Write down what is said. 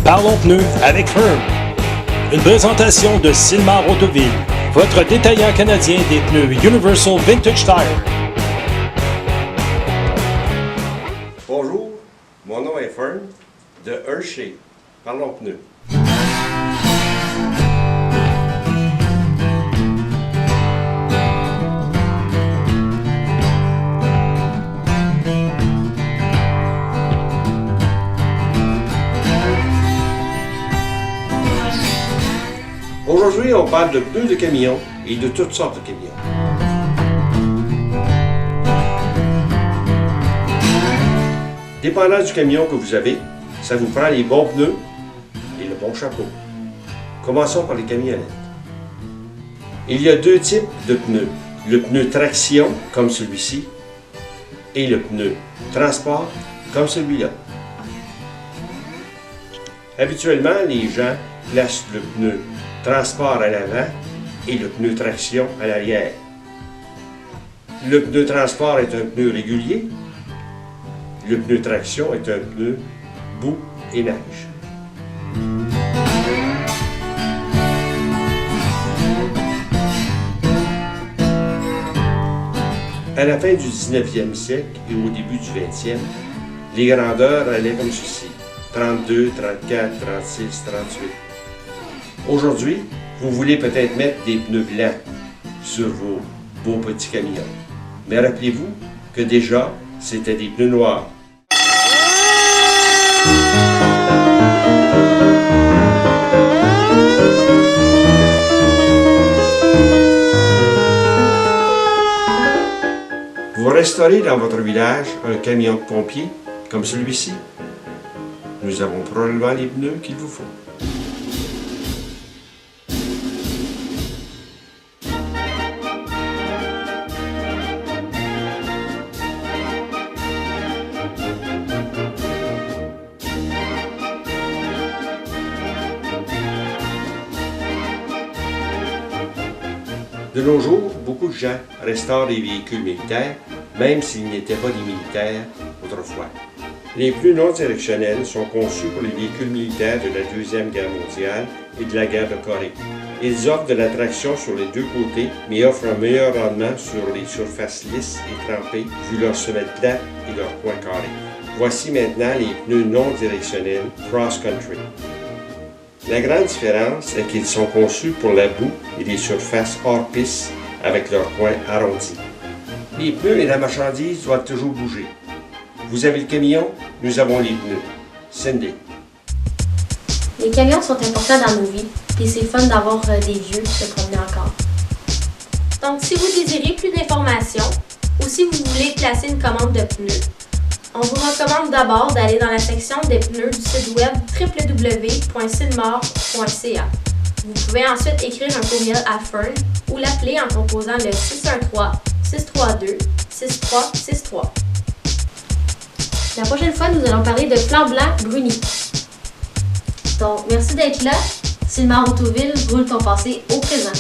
Parlons pneus avec Fern. Une présentation de Sylmar Autoville, votre détaillant canadien des pneus Universal Vintage Tire. Bonjour, mon nom est Fern de Hershey. Parlons pneus. Aujourd'hui, on parle de pneus de camion et de toutes sortes de camions. Dépendant du camion que vous avez, ça vous prend les bons pneus et le bon chapeau. Commençons par les camionnettes. Il y a deux types de pneus. Le pneu traction, comme celui-ci, et le pneu transport, comme celui-là. Habituellement, les gens placent le pneu transport à l'avant et le pneu traction à l'arrière. Le pneu transport est un pneu régulier. Le pneu traction est un pneu boue et neige. À la fin du 19e siècle et au début du 20e, les grandeurs allaient comme ceci: 32, 34, 36, 38. Aujourd'hui, vous voulez peut-être mettre des pneus blancs sur vos beaux petits camions. Mais rappelez-vous que déjà, c'était des pneus noirs. Vous restaurez dans votre village un camion de pompiers comme celui-ci. Nous avons probablement les pneus qu'il vous faut. De nos jours, beaucoup de gens restaurent les véhicules militaires, même s'ils n'étaient pas des militaires autrefois. Les pneus non directionnels sont conçus pour les véhicules militaires de la Deuxième Guerre mondiale et de la guerre de Corée. Ils offrent de la traction sur les deux côtés, mais offrent un meilleur rendement sur les surfaces lisses et trempées, vu leur semelle plate et leur coin carré. Voici maintenant les pneus non directionnels cross-country. La grande différence est qu'ils sont conçus pour la boue et les surfaces hors piste avec leurs coins arrondis. Les pneus et la marchandise doivent toujours bouger. Vous avez le camion, nous avons les pneus. Cindy. Les camions sont importants dans nos vies, et c'est fun d'avoir des vieux qui se promener encore. Donc, si vous désirez plus d'informations ou si vous voulez placer une commande de pneus, on vous recommande d'abord d'aller dans la section des pneus du site web www.sylmar.ca. Vous pouvez ensuite écrire un courriel à Fern ou l'appeler en composant le 613-632-6363. La prochaine fois, nous allons parler de flanc blanc bruni. Donc, merci d'être là. Sylmar Autoville roule ton passé au présent.